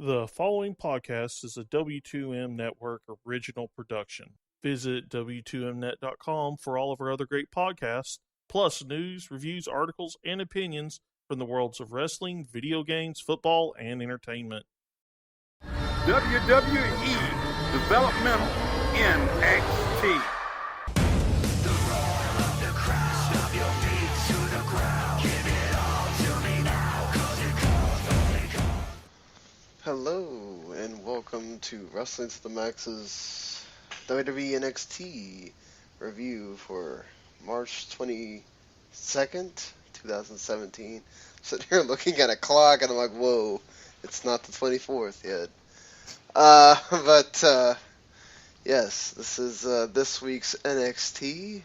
The following podcast is a W2M Network original production. Visit W2Mnet.com for all of our other great podcasts, plus news, reviews, articles, and opinions from the worlds of wrestling, video games, football, and entertainment. WWE Developmental NXT. Hello, and welcome to Wrestling to the Max's WWE NXT review for March 22nd, 2017. Sitting here looking at a clock, and I'm like, whoa, it's not the 24th yet. Yes, this is this week's NXT,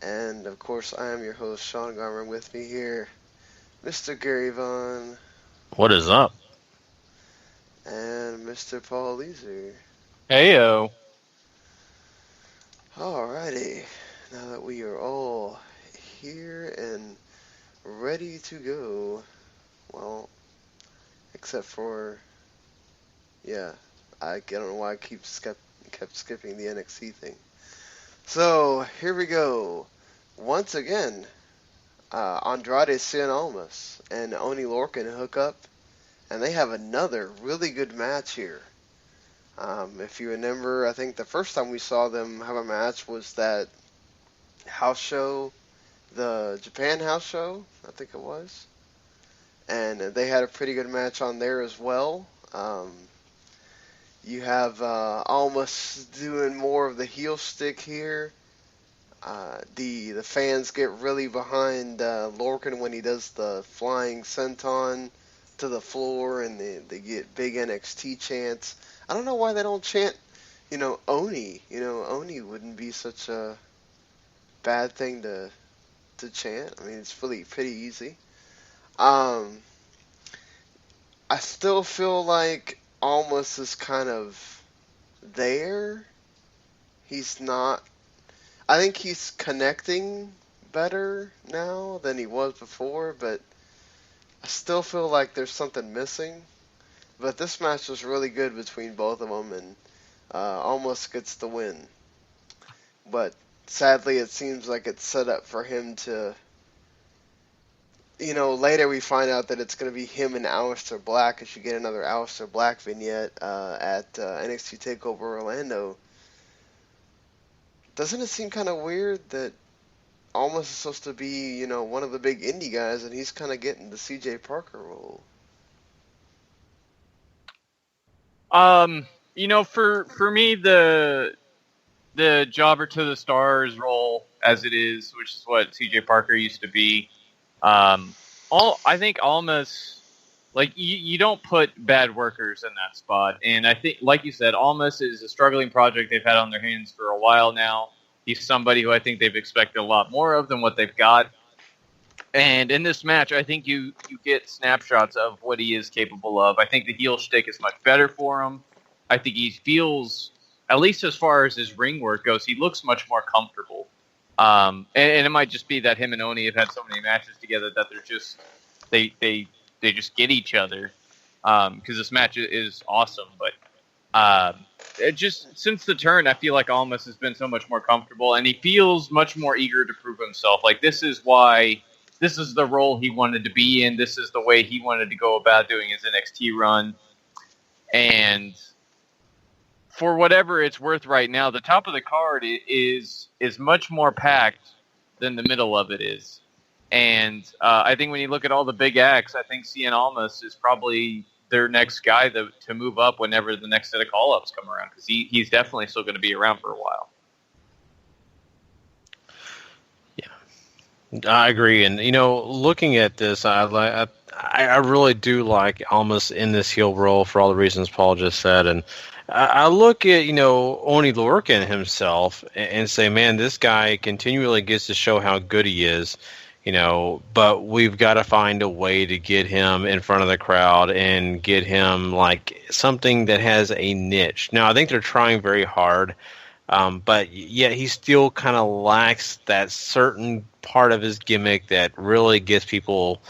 and of course, I am your host, Sean Garmer. With me here, Mr. Gary Vaughan. What is up? And Mr. Paul Leazar. Heyo. Alrighty, now that we are all here and ready to go, well, except for, I don't know why I kept skipping the NXT thing. So, here we go. Once again, Andrade and Almas and Oney Lorcan hook up. And they have another really good match here. If you remember, I think the first time we saw them have a match was that house show, the Japan house show, I think it was. And they had a pretty good match on there as well. You have Almas doing more of the heel stick here. The fans get really behind Lorcan when he does the flying senton to the floor, and they get big NXT chants. I don't know why they don't chant, Oney. Oney wouldn't be such a bad thing to chant. I mean, it's really pretty easy. I still feel like Almas is kind of there. He's not. I think he's connecting better now than he was before, but I still feel like there's something missing. But this match was really good between both of them, and Almas gets the win. But sadly, it seems like it's set up for him to, later we find out that it's going to be him and Aleister Black, as you get another Aleister Black vignette at NXT TakeOver Orlando. Doesn't it seem kind of weird that Almas is supposed to be, one of the big indie guys, and he's kind of getting the CJ Parker role? For me, the jobber to the stars role, as it is, which is what CJ Parker used to be. I think Almas, you don't put bad workers in that spot, and I think, like you said, Almas is a struggling project they've had on their hands for a while now. He's somebody who I think they've expected a lot more of than what they've got. And in this match, I think you get snapshots of what he is capable of. I think the heel shtick is much better for him. I think he feels, at least as far as his ring work goes, he looks much more comfortable. And it might just be that him and Oney have had so many matches together that they're just they just get each other. Because this match is awesome, but it just, since the turn, I feel like Almas has been so much more comfortable, and he feels much more eager to prove himself. Like, this is the role he wanted to be in. This is the way he wanted to go about doing his NXT run. And for whatever it's worth right now, the top of the card is much more packed than the middle of it is. And I think when you look at all the big acts, I think Cien Almas is probably their next guy to move up whenever the next set of call-ups come around, because he's definitely still going to be around for a while. Yeah, I agree. And, looking at this, I really do like Almas in this heel role for all the reasons Paul just said. And I look at, Oney Lorcan himself and say, man, this guy continually gets to show how good he is. But we've got to find a way to get him in front of the crowd and get him like something that has a niche. Now, I think they're trying very hard, but yet he still kind of lacks that certain part of his gimmick that really gets people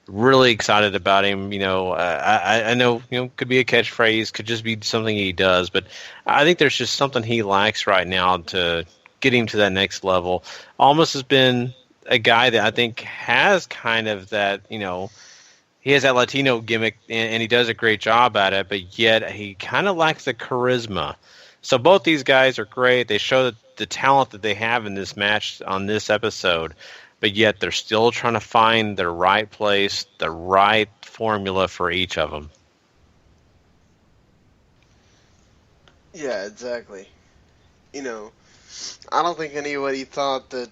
Really excited about him. I know, could be a catchphrase, could just be something he does, but I think there's just something he likes right now to get him to that next level. Almost has been a guy that I think has kind of that, he has that Latino gimmick, and he does a great job at it, but yet he kind of lacks the charisma. So both these guys are great. They show the talent that they have in this match on this episode, but yet they're still trying to find the right place, the right formula for each of them. Yeah, exactly. I don't think anybody thought that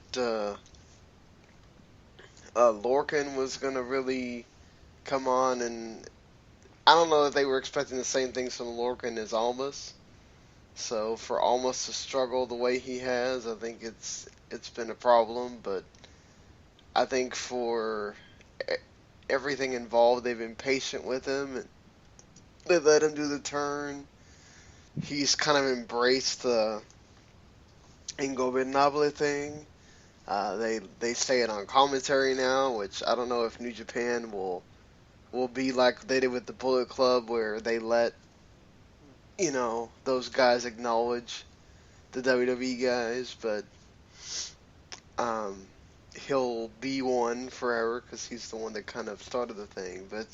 Lorcan was going to really come on, and I don't know that they were expecting the same things from Lorcan as Almas. So for Almas to struggle the way he has, I think it's been a problem, but I think for everything involved, they've been patient with him, and they let him do the turn. He's kind of embraced the Ingobernable thing. They say it on commentary now, which I don't know if New Japan will be like they did with the Bullet Club, where they let those guys acknowledge the WWE guys, but he'll be one forever because he's the one that kind of started the thing. But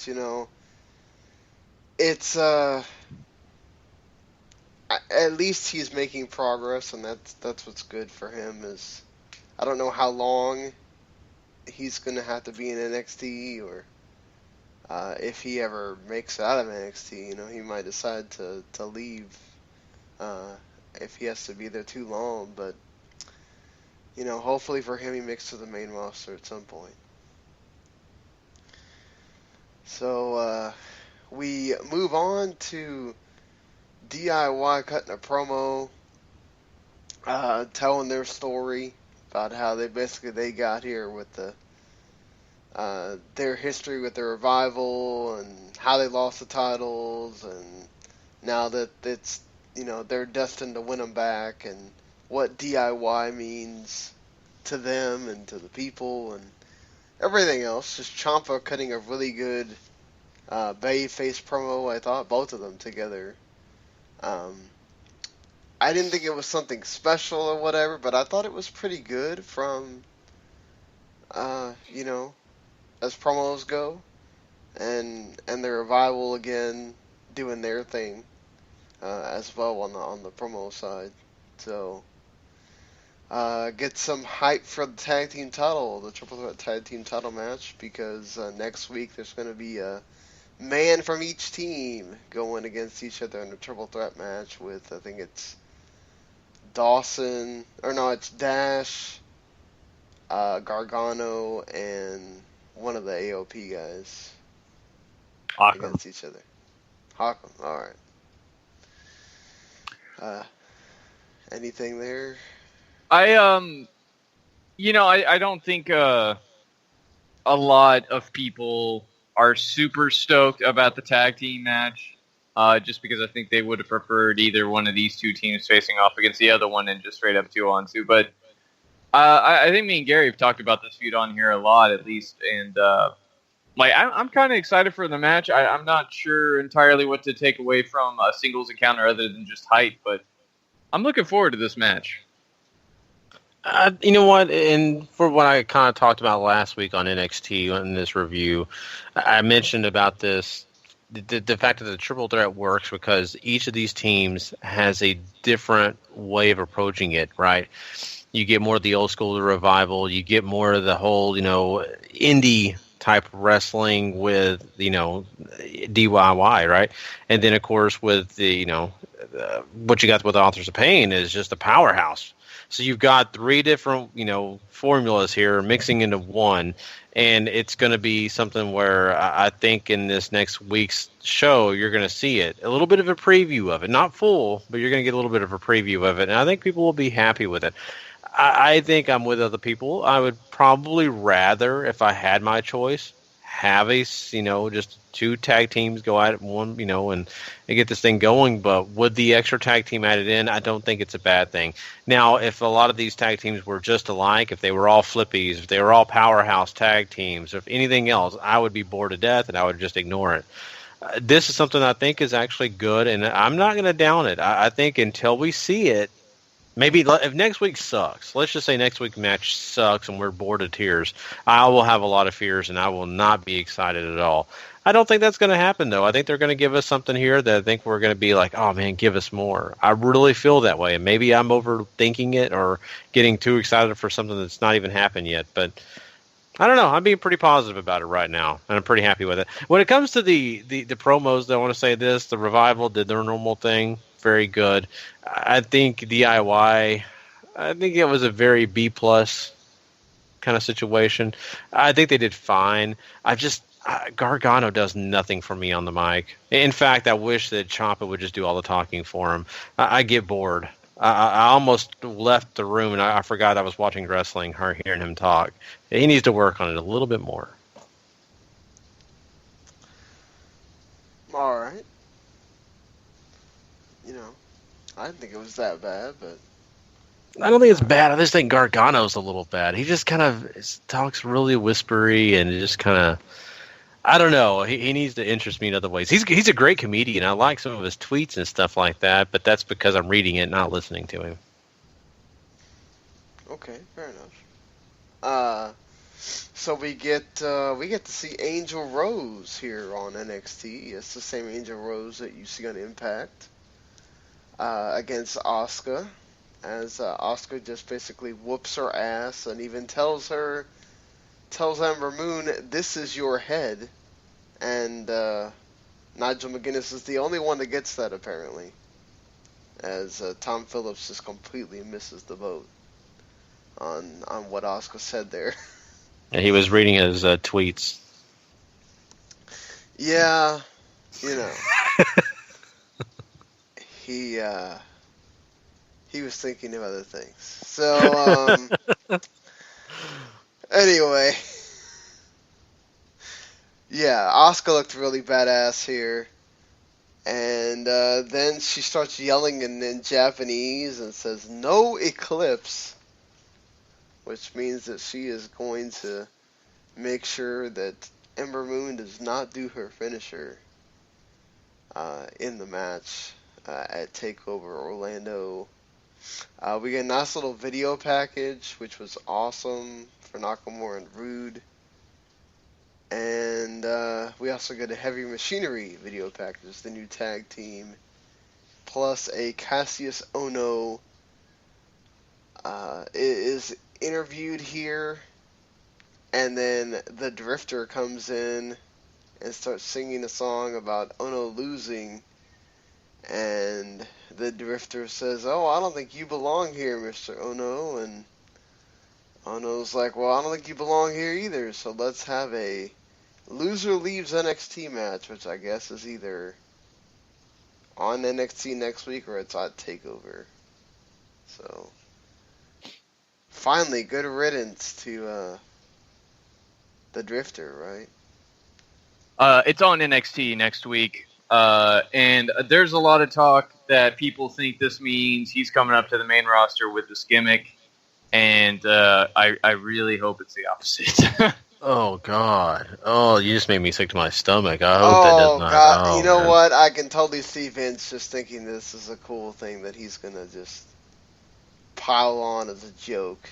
it's at least he's making progress, and that's what's good for him. Is I don't know how long he's gonna have to be in NXT, or if he ever makes it out of NXT. He might decide to leave if he has to be there too long, but hopefully for him, he makes to the main roster at some point. So we move on to DIY cutting a promo, telling their story about how they got here with their history with the Revival and how they lost the titles, and now that it's they're destined to win them back, and what DIY means to them and to the people and everything else. Just Ciampa cutting a really good babyface promo, I thought, both of them together. I didn't think it was something special or whatever, but I thought it was pretty good from, as promos go. And the Revival, again, doing their thing as well on the promo side. So get some hype for the tag team title, the Triple Threat tag team title match, because next week there's going to be a man from each team going against each other in a Triple Threat match with, I think it's it's Dash, Gargano, and one of the AOP guys against each other. Hawkman, alright. Anything there? I don't think a lot of people are super stoked about the tag team match, just because I think they would have preferred either one of these two teams facing off against the other one and just straight up 2-on-2. But I think me and Gary have talked about this feud on here a lot, at least, and I'm kind of excited for the match. I'm not sure entirely what to take away from a singles encounter other than just height, but I'm looking forward to this match. You know what? And for what I kind of talked about last week on NXT in this review, I mentioned about this, the fact that the Triple Threat works because each of these teams has a different way of approaching it, right? You get more of the old school, the Revival. You get more of the whole, indie type wrestling with, DIY, right? And then, of course, with the, what you got with Authors of Pain is just a powerhouse. So you've got three different, formulas here mixing into one, and it's going to be something where I think in this next week's show you're going to see it. A little bit of a preview of it. Not full, but you're going to get a little bit of a preview of it, and I think people will be happy with it. I think I'm with other people. I would probably rather, if I had my choice, have just 2 tag teams go at it one, and get this thing going. But with the extra tag team added in, I don't think it's a bad thing. Now, if a lot of these tag teams were just alike, if they were all flippies, if they were all powerhouse tag teams, if anything else, I would be bored to death and I would just ignore it. This is something I think is actually good, and I'm not going to down it. I think until we see it, maybe if next week sucks, let's just say next week's match sucks and we're bored to tears, I will have a lot of fears and I will not be excited at all. I don't think that's going to happen, though. I think they're going to give us something here that I think we're going to be like, oh, man, give us more. I really feel that way. And maybe I'm overthinking it or getting too excited for something that's not even happened yet. But I don't know. I'm being pretty positive about it right now, and I'm pretty happy with it. When it comes to the promos, though, I want to say this. The Revival did their normal thing. Very good. I think DIY, I think it was a very B+ kind of situation. I think they did fine. Gargano does nothing for me on the mic. In fact, I wish that Ciampa would just do all the talking for him. I get bored. I almost left the room and I forgot I was watching wrestling, hearing him talk. He needs to work on it a little bit more. All right. I didn't think it was that bad, but I don't think it's bad. I just think Gargano's a little bad. He just kind of talks really whispery and just kind of, I don't know. He needs to interest me in other ways. He's a great comedian. I like some of his tweets and stuff like that, but that's because I'm reading it, not listening to him. Okay, fair enough. So we get to see Angel Rose here on NXT. It's the same Angel Rose that you see on Impact against Asuka, as Asuka just basically whoops her ass and even tells Ember Moon, "This is your head," and Nigel McGuinness is the only one that gets that apparently, as Tom Phillips just completely misses the boat on what Asuka said there. Yeah, he was reading his tweets. Yeah, he was thinking of other things. So anyway, yeah, Asuka looked really badass here. And then she starts yelling in Japanese and says, "No eclipse," which means that she is going to make sure that Ember Moon does not do her finisher in the match at TakeOver Orlando. We get a nice little video package, which was awesome for Nakamura and Rude. And we also get a Heavy Machinery video package, the new tag team, plus a Cassius Ono is interviewed here, and then the Drifter comes in and starts singing a song about Ono losing, and the Drifter says, "Oh, I don't think you belong here, Mr. Ono," and Ono's like, "Well, I don't think you belong here either, so let's have a loser leaves NXT match," which I guess is either on NXT next week or it's at TakeOver. So, finally, good riddance to the Drifter, right? It's on NXT next week, and there's a lot of talk that people think this means he's coming up to the main roster with this gimmick, and I really hope it's the opposite. Oh, God. Oh, you just made me sick to my stomach. I hope that does not. God. Oh, you know man. what? I can totally see Vince just thinking this is a cool thing that he's going to just pile on as a joke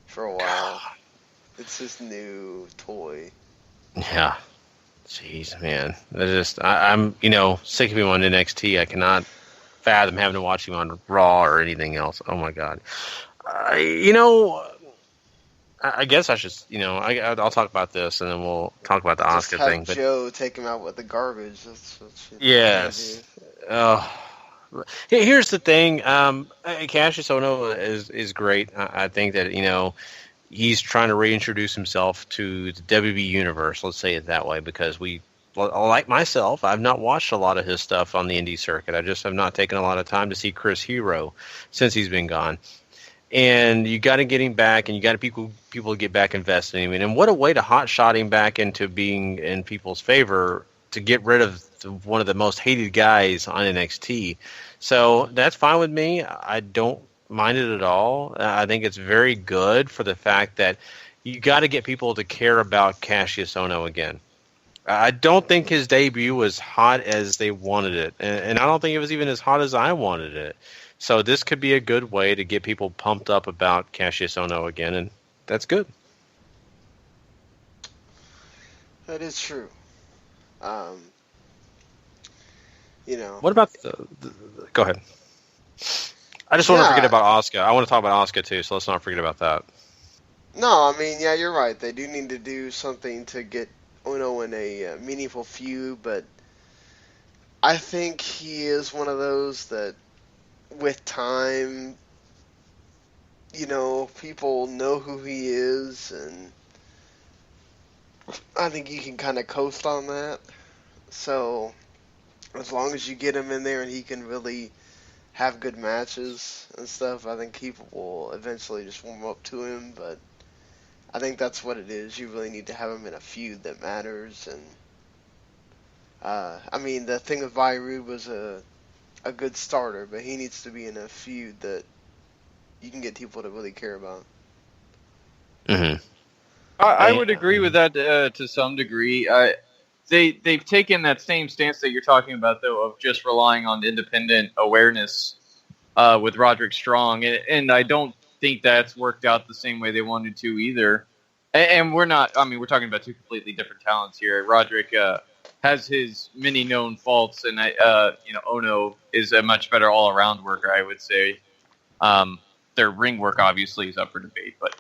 for a while. It's his new toy. Yeah. Jeez, man. I'm sick of him on NXT. I cannot fathom having to watch him on Raw or anything else. Oh, my God. I guess I should, I'll talk about this, and then we'll talk about the Just Asuka have thing. But Joe take him out with the garbage. That's what yes. Here's the thing. Cassius Ono is great. I think that, he's trying to reintroduce himself to the WB universe. Let's say it that way, because like myself, I've not watched a lot of his stuff on the indie circuit. I just have not taken a lot of time to see Chris Hero since he's been gone. And you got to get him back, and you got to people to get back invested in him. And what a way to hotshot him back into being in people's favor to get rid of one of the most hated guys on NXT. So that's fine with me. I don't mind it at all. I think it's very good for the fact that you got to get people to care about Cassius Ohno again. I don't think his debut was hot as they wanted it, and I don't think it was even as hot as I wanted it. So this could be a good way to get people pumped up about Cassius Ohno again, and that's good. That is true. What about the go ahead. I just want to forget about Asuka. I want to talk about Asuka too, so let's not forget about that. No, I mean, yeah, you're right. They do need to do something to get Ohno in a meaningful feud, but I think he is one of those that, with time, people know who he is, and I think you can kind of coast on that. So, as long as you get him in there and he can really have good matches and stuff, I think people will eventually just warm up to him, but I think that's what it is. You really need to have him in a feud that matters, and I mean, the thing with Viru was a good starter, but he needs to be in a feud that you can get people to really care about. Mm-hmm. I would agree with that to some degree. They've taken that same stance that you're talking about, though, of just relying on independent awareness with Roderick Strong, and I don't think that's worked out the same way they wanted to either. And we're talking about two completely different talents here. Roderick has his many known faults, and Ohno is a much better all-around worker, I would say. Their ring work obviously is up for debate, but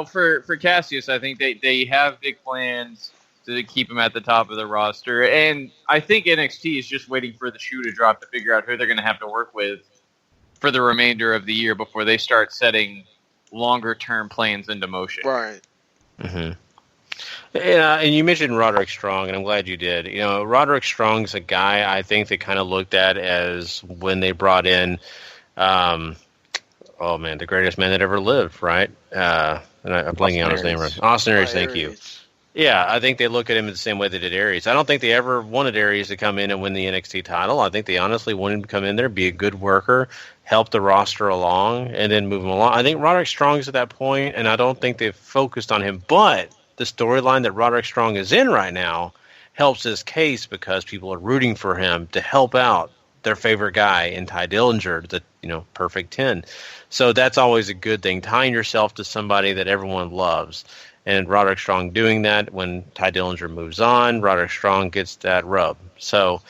for Cassius, I think they have big plans to keep him at the top of the roster, and I think NXT is just waiting for the shoe to drop to figure out who they're going to have to work with for the remainder of the year before they start setting longer-term plans into motion. Right. Mm-hmm. And you mentioned Roderick Strong, and I'm glad you did. Roderick Strong's a guy I think they kind of looked at as when they brought in, the greatest man that ever lived, right? And I'm blanking on his name right. Austin Aries, thank you. Yeah, I think they look at him the same way they did Aries. I don't think they ever wanted Aries to come in and win the NXT title. I think they honestly wanted him to come in there, be a good worker, help the roster along, and then move him along. I think Roderick Strong's at that point, and I don't think they've focused on him. But the storyline that Roderick Strong is in right now helps his case because people are rooting for him to help out their favorite guy in Ty Dillinger, the perfect 10. So that's always a good thing, tying yourself to somebody that everyone loves. And Roderick Strong doing that when Ty Dillinger moves on, Roderick Strong gets that rub. So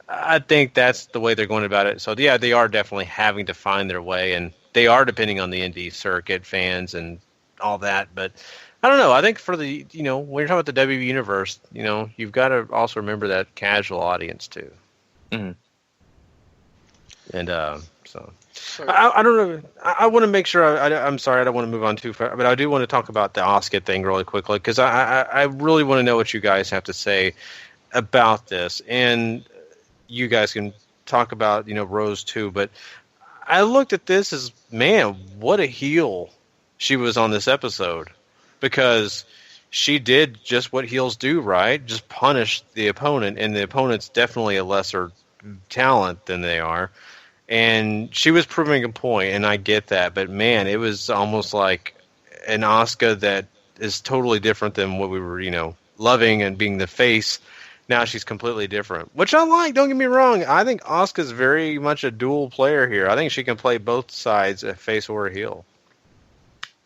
I think that's the way they're going about it. So, yeah, they are definitely having to find their way, and they are depending on the indie circuit, fans, and all that. But I don't know. I think for the, when you're talking about the WWE Universe, you've got to also remember that casual audience, too. Mm-hmm. And so... I don't know. I want to make sure. I'm sorry, I don't want to move on too far, but I do want to talk about the Asuka thing really quickly because I really want to know what you guys have to say about this, and you guys can talk about Rose too. But I looked at this as, man, what a heel she was on this episode, because she did just what heels do, right? Just punish the opponent, and the opponent's definitely a lesser talent than they are. And she was proving a point, and I get that. But, man, it was almost like an Asuka that is totally different than what we were, loving and being the face. Now she's completely different, which I like. Don't get me wrong. I think Asuka's very much a dual player here. I think she can play both sides, a face or a heel.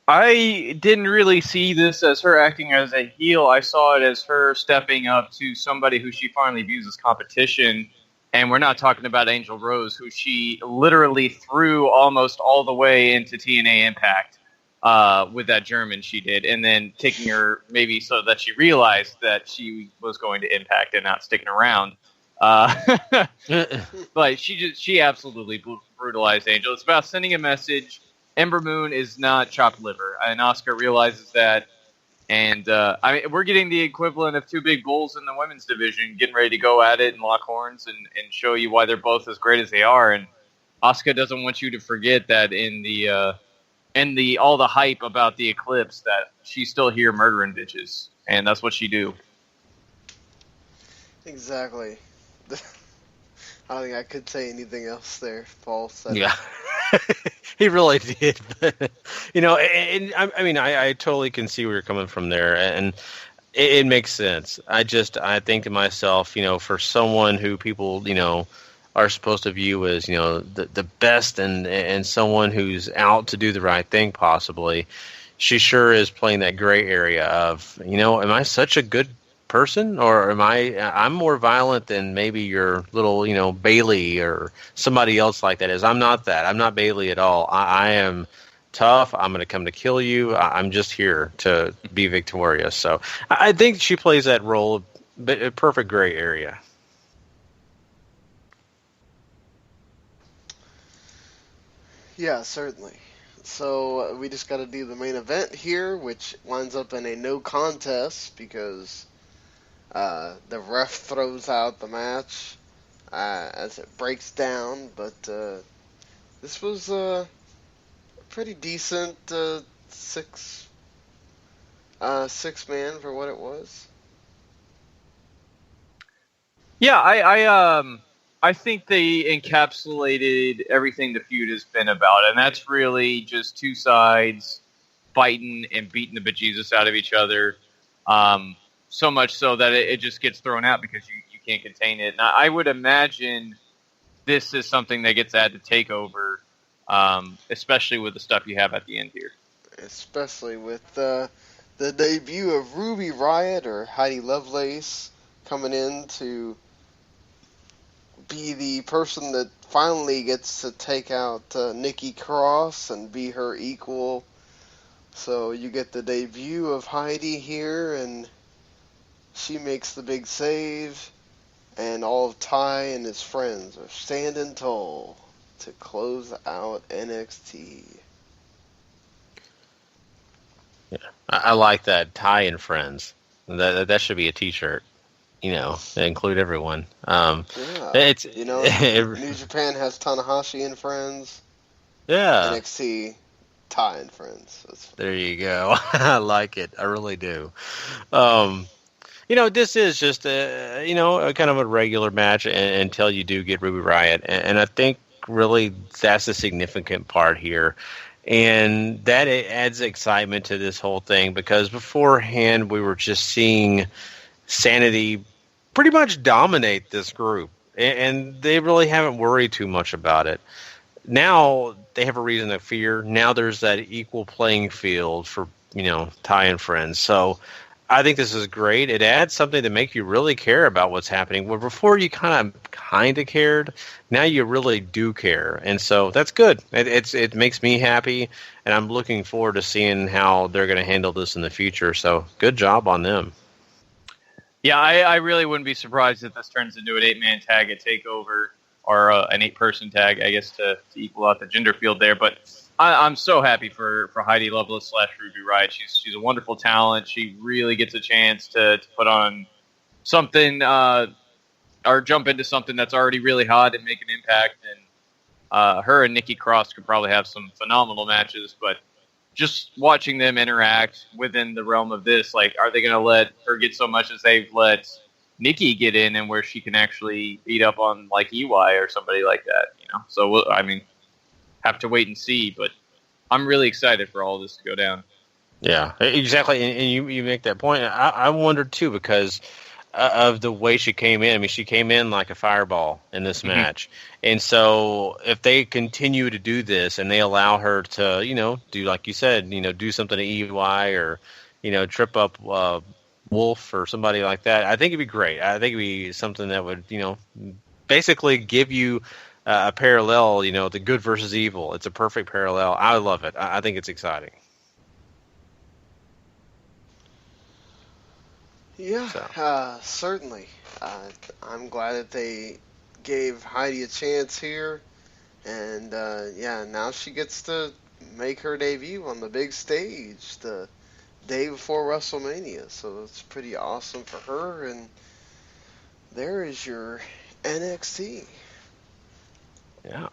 I didn't really see this as her acting as a heel. I saw it as her stepping up to somebody who she finally views as competition. And we're not talking about Angel Rose, who she literally threw almost all the way into TNA Impact with that German she did, and then taking her maybe so that she realized that she was going to Impact and not sticking around. But she absolutely brutalized Angel. It's about sending a message. Ember Moon is not chopped liver, and Asuka realizes that. And we're getting the equivalent of two big bulls in the women's division, getting ready to go at it and lock horns and show you why they're both as great as they are. And Asuka doesn't want you to forget that in the all the hype about the eclipse that she's still here murdering bitches, and that's what she do. Exactly. I don't think I could say anything else there. Paul said Yeah. He really did. And I mean, I totally can see where you're coming from there, and it makes sense. I think to myself, for someone who people, are supposed to view as, the best and someone who's out to do the right thing, possibly, she sure is playing that gray area of, am I such a good person, or I'm more violent than maybe your little, Bailey or somebody else like that is. I'm not that. I'm not Bailey at all. I am tough. I'm going to come to kill you. I'm just here to be victorious. So I think she plays that role, a perfect gray area. Yeah, certainly. So we just got to do the main event here, which winds up in a no contest because the ref throws out the match as it breaks down. But this was a pretty decent six man for what it was. Yeah, I think they encapsulated everything the feud has been about, and that's really just two sides fighting and beating the bejesus out of each other. So much so that it just gets thrown out because you can't contain it. And I would imagine this is something that gets added to TakeOver, especially with the stuff you have at the end here. Especially with the debut of Ruby Riott or Heidi Lovelace coming in to be the person that finally gets to take out Nikki Cross and be her equal. So you get the debut of Heidi here, and she makes the big save, and all of Ty and his friends are standing tall to close out NXT. Yeah, I like that. Ty and friends. That should be a T-shirt. Include everyone. It's New Japan has Tanahashi and friends. Yeah. NXT, Ty and friends. There you go. I like it. I really do. This is just a kind of a regular match until you do get Ruby Riott, and I think really that's the significant part here. And that it adds excitement to this whole thing because beforehand we were just seeing Sanity pretty much dominate this group, and they really haven't worried too much about it. Now they have a reason to fear. Now there's that equal playing field for, Ty and friends. So I think this is great. It adds something to make you really care about what's happening. Where before you kind of cared, now you really do care, and so that's good. It makes me happy, and I'm looking forward to seeing how they're going to handle this in the future. So good job on them. Yeah, I really wouldn't be surprised if this turns into an 8-man tag at TakeOver, or an 8-person tag, I guess, to equal out the gender field there. But I'm so happy for Heidi Lovelace / Ruby Riott. She's a wonderful talent. She really gets a chance to put on something or jump into something that's already really hot and make an impact. And her and Nikki Cross could probably have some phenomenal matches, but just watching them interact within the realm of this, like, are they going to let her get so much as they've let Nikki get in, and where she can actually beat up on like EY or somebody like that, So have to wait and see. But I'm really excited for all this to go down. Yeah, exactly. And you make that point. I wondered too because of the way she came in. I mean, she came in like a fireball in this match. And so if they continue to do this and they allow her to, do like you said, do something to EY or, trip up Wolf or somebody like that, I think it'd be great. I think it'd be something that would, basically give you a parallel, the good versus evil. It's a perfect parallel. I love it. I think it's exciting. Yeah, certainly. I'm glad that they gave Heidi a chance here, and now she gets to make her debut on the big stage the day before WrestleMania, so it's pretty awesome for her, and there is your NXT. Yeah.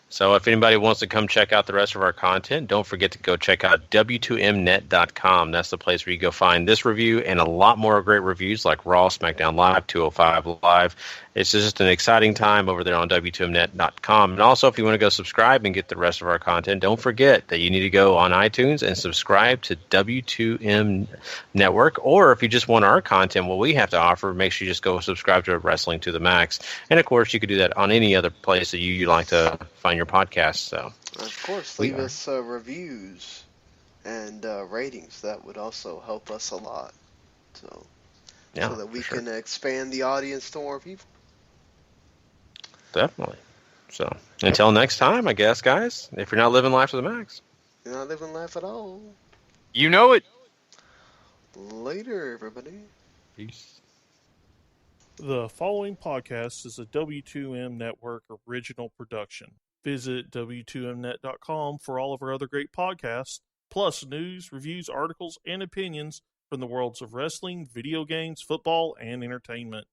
So if anybody wants to come check out the rest of our content, don't forget to go check out W2Mnet.com. That's the place where you go find this review and a lot more great reviews like Raw, SmackDown Live, 205 Live. It's just an exciting time over there on W2Mnet.com. And also, if you want to go subscribe and get the rest of our content, don't forget that you need to go on iTunes and subscribe to W2M Network. Or if you just want our content, what we have to offer, make sure you just go subscribe to Wrestling to the Max. And, of course, you could do that on any other place that you like to find your podcast. So, of course, leave us reviews and ratings. That would also help us a lot. So that we can expand the audience to more people. Definitely. So, until next time, I guess, guys, if you're not living life to the max. You're not living life at all. You know it. Later, everybody. Peace. The following podcast is a W2M Network original production. Visit W2Mnet.com for all of our other great podcasts, plus news, reviews, articles, and opinions from the worlds of wrestling, video games, football, and entertainment.